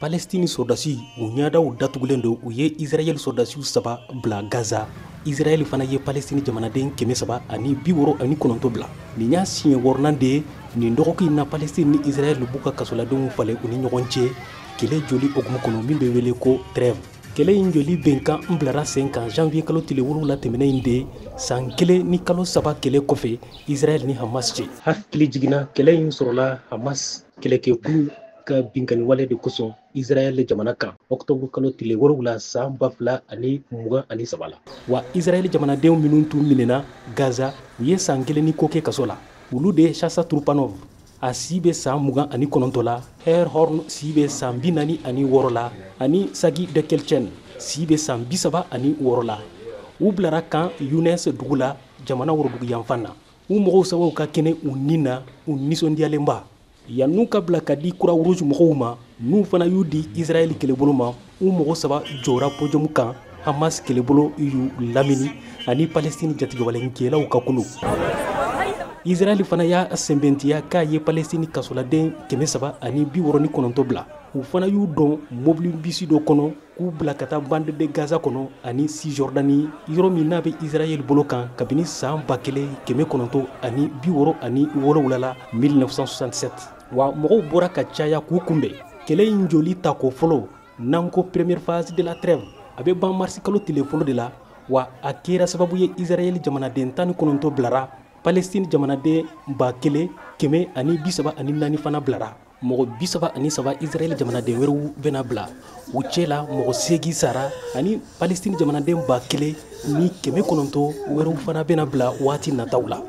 Palestine sordasi u ɲadaw datugulen do u ye Israel sordasiw 3 bila Gaza. Israel fana ye Palestine jamanaden 369 bila. Nin y'a siɲɛ 4nan de ye nin dɔgɔkun na Palestine ni Israel b'u ka kasoladenw falen u ni ɲɔgɔn cɛ kɛlɛ joli hokumu kɔnɔ min bɛ wele ko trêve. Kɛlɛ in joli bɛnkan n bilara sen kan janvier kalo tile 7 tɛmɛnen in de san 1 ni kalo 3 kɛlɛ kɔfɛ Israel ni Hamas cɛ. Hakili jiginna kɛlɛ in sɔrɔla Hamas kɛlɛkɛkulu ka binkani wale de kosɔn Israel jamana kan octobre kalo tile 7 san 2023 la. Wa Israel jamanadenw minnu tun minɛna Gaza u ye san 1 ni ko kɛ kaso la. Olu de Shasa Trupanov a si bɛ san 29 la, Herhorn si bɛ san 46 la, ani Sagi Dekelchen si bɛ san 36 la. U bilara kan Younes dugu la jamana worodugu yanfan na. U mɔgɔw sababu ka kɛnɛ u nin na u nisɔndiyalenba. Yan'u ka bila ka di Croix Rouge mɔgɔw ma n'u fana y'u di Israel kɛlɛbolo ma u mɔgɔ 3 jɔra podium kan Hamas kɛlɛbolo y'u lamini ani Palestine jatigɛwalenkɛlaw ka kulu. Israel fana y'a sɛnbɛntiya k'a ye Palestine kasoladen 369 bila. U fana y'u dɔn mobili bisi dɔ kɔnɔ k'u bila ka taa bande de Gaza kɔnɔ ani Cisjordanie yɔrɔ min n'a bɛ Israel bolo kan kabini san 1967 la 1967. Wa mɔgɔw bɔra ka caya k'u kunbɛn. Kɛlɛ in joli ta ko fɔlɔ n'an ko première phase de la trêve a bɛ ban mars kalo tile fɔlɔ de la wa a kɛra sababu ye Israel jamanaden 19 bilara Palestine jamanaden 1034 fana bilara. Mɔgɔ 33 Israel jamanaden wɛrɛw bɛna bila u cɛ la mɔgɔ 8 sara ani Palestine jamanaden 1900 wɛrɛw fana bɛna bila waati nataw la.